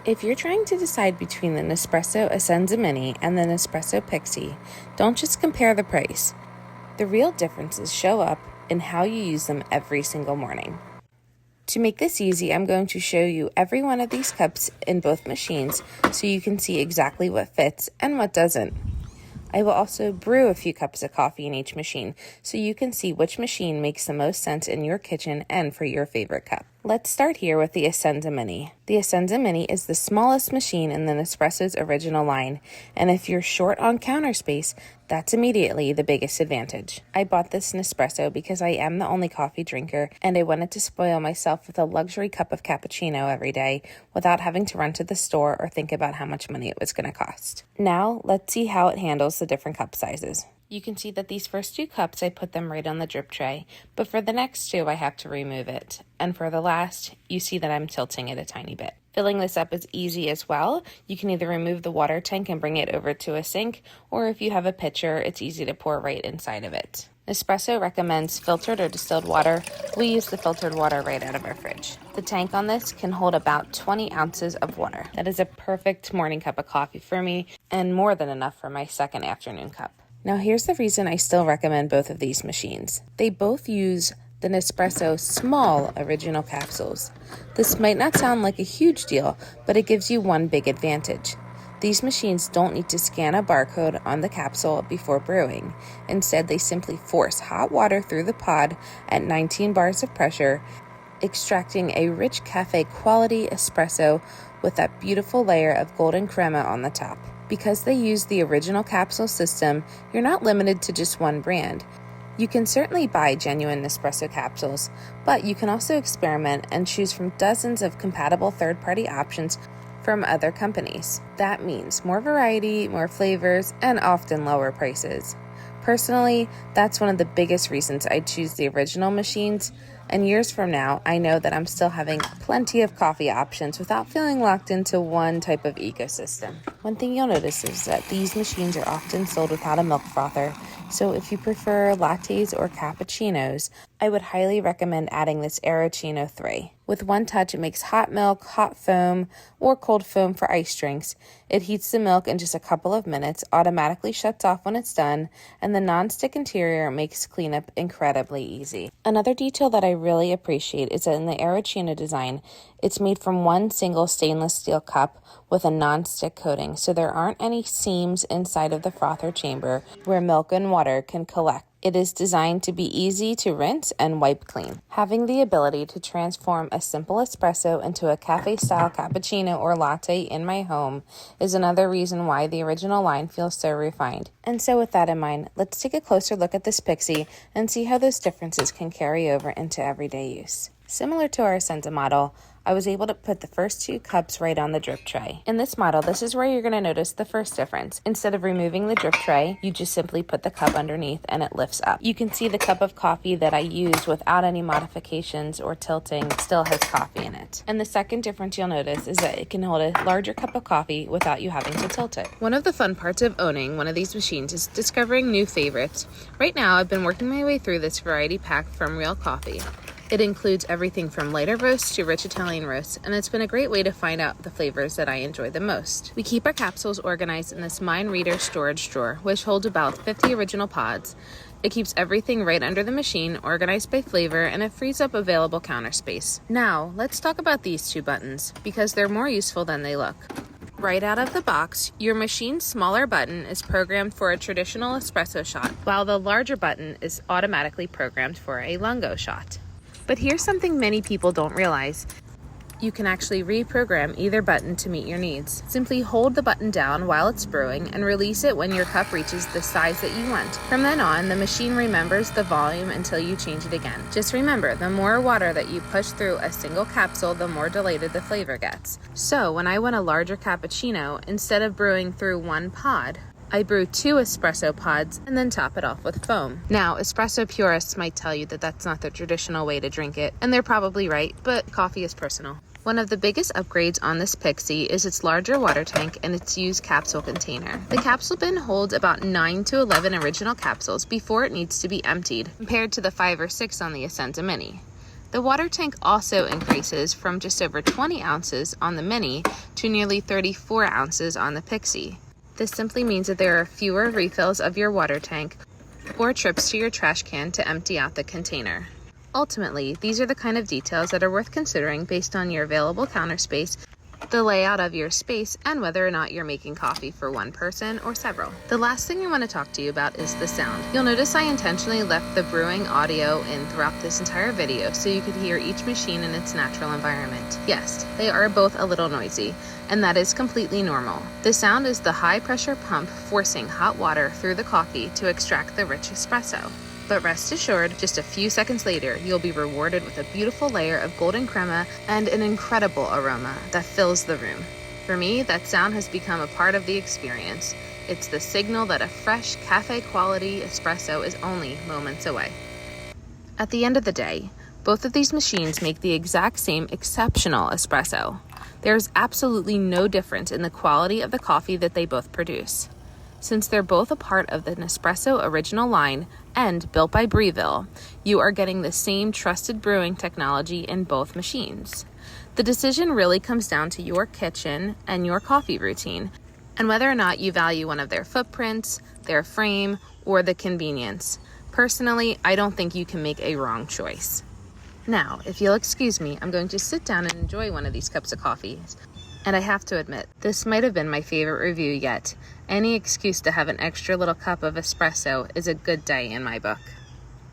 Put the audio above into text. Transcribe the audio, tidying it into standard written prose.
If you're trying to decide between the Nespresso Essenza Mini and the Nespresso Pixie, don't just compare the price. The real differences show up in how you use them every single morning. To make this easy, I'm going to show you every one of these cups in both machines so you can see exactly what fits and what doesn't. I will also brew a few cups of coffee in each machine so you can see which machine makes the most sense in your kitchen and for your favorite cup. Let's start here with the Essenza Mini. The Essenza Mini is the smallest machine in the Nespresso's original line, and if you're short on counter space, that's immediately the biggest advantage. I bought this Nespresso because I am the only coffee drinker, and I wanted to spoil myself with a luxury cup of cappuccino every day without having to run to the store or think about how much money it was going to cost. Now, let's see how it handles the different cup sizes. You can see that these first two cups, I put them right on the drip tray, but for the next two, I have to remove it. And for the last, you see that I'm tilting it a tiny bit. Filling this up is easy as well. You can either remove the water tank and bring it over to a sink, or if you have a pitcher, it's easy to pour right inside of it. Nespresso recommends filtered or distilled water. We use the filtered water right out of our fridge. The tank on this can hold about 20 ounces of water. That is a perfect morning cup of coffee for me, and more than enough for my second afternoon cup. Now here's the reason I still recommend both of these machines. They both use the Nespresso small original capsules. This might not sound like a huge deal, but it gives you one big advantage. These machines don't need to scan a barcode on the capsule before brewing. Instead, they simply force hot water through the pod at 19 bars of pressure, extracting a rich cafe quality espresso with that beautiful layer of golden crema on the top. Because they use the original capsule system, you're not limited to just one brand. You can certainly buy genuine Nespresso capsules, but you can also experiment and choose from dozens of compatible third-party options from other companies. That means more variety, more flavors, and often lower prices. Personally, that's one of the biggest reasons I choose the original machines, and years from now, I know that I'm still having plenty of coffee options without feeling locked into one type of ecosystem. One thing you'll notice is that these machines are often sold without a milk frother, so if you prefer lattes or cappuccinos, I would highly recommend adding this Aeroccino 3. With one touch, it makes hot milk, hot foam, or cold foam for ice drinks. It heats the milk in just a couple of minutes, automatically shuts off when it's done, and the non-stick interior makes cleanup incredibly easy. Another detail that I really appreciate is that in the Aeroccino design, it's made from one single stainless steel cup with a non-stick coating, so there aren't any seams inside of the frother chamber where milk and water can collect. It is designed to be easy to rinse and wipe clean. Having the ability to transform a simple espresso into a cafe-style cappuccino or latte in my home is another reason why the original line feels so refined. And so with that in mind, let's take a closer look at this Pixie and see how those differences can carry over into everyday use. Similar to our Essenza model, I was able to put the first two cups right on the drip tray. In this model, this is where you're going to notice the first difference. Instead of removing the drip tray, you just simply put the cup underneath and it lifts up. You can see the cup of coffee that I used without any modifications or tilting still has coffee in it. And the second difference you'll notice is that it can hold a larger cup of coffee without you having to tilt it. One of the fun parts of owning one of these machines is discovering new favorites. Right now, I've been working my way through this variety pack from Real Coffee. It includes everything from lighter roasts to rich Italian roasts, and it's been a great way to find out the flavors that I enjoy the most. We keep our capsules organized in this Mind Reader storage drawer, which holds about 50 original pods. It keeps everything right under the machine, organized by flavor, and it frees up available counter space. Now, let's talk about these two buttons, because they're more useful than they look. Right out of the box, your machine's smaller button is programmed for a traditional espresso shot, while the larger button is automatically programmed for a lungo shot. But here's something many people don't realize. You can actually reprogram either button to meet your needs. Simply hold the button down while it's brewing and release it when your cup reaches the size that you want. From then on, the machine remembers the volume until you change it again. Just remember, the more water that you push through a single capsule, the more dilated the flavor gets. So when I want a larger cappuccino, instead of brewing through one pod, I brew 2 espresso pods and then top it off with foam. Now, espresso purists might tell you that that's not the traditional way to drink it, and they're probably right, but coffee is personal. One of the biggest upgrades on this Pixie is its larger water tank and its used capsule container. The capsule bin holds about 9 to 11 original capsules before it needs to be emptied, compared to the 5 or 6 on the Essenza Mini. The water tank also increases from just over 20 ounces on the Mini to nearly 34 ounces on the Pixie. This simply means that there are fewer refills of your water tank or trips to your trash can to empty out the container. Ultimately, these are the kind of details that are worth considering based on your available counter space, the layout of your space, and whether or not you're making coffee for one person or several. The last thing I want to talk to you about is the sound. You'll notice I intentionally left the brewing audio in throughout this entire video so you could hear each machine in its natural environment. Yes, they are both a little noisy, and that is completely normal. The sound is the high pressure pump forcing hot water through the coffee to extract the rich espresso. But rest assured, just a few seconds later, you'll be rewarded with a beautiful layer of golden crema and an incredible aroma that fills the room. For me, that sound has become a part of the experience. It's the signal that a fresh, cafe-quality espresso is only moments away. At the end of the day, both of these machines make the exact same exceptional espresso. There's absolutely no difference in the quality of the coffee that they both produce. Since they're both a part of the Nespresso original line and built by Breville, you are getting the same trusted brewing technology in both machines. The decision really comes down to your kitchen and your coffee routine, and whether or not you value one of their footprints, their frame, or the convenience. Personally, I don't think you can make a wrong choice. Now, if you'll excuse me, I'm going to sit down and enjoy one of these cups of coffee. And I have to admit, this might have been my favorite review yet. Any excuse to have an extra little cup of espresso is a good day in my book.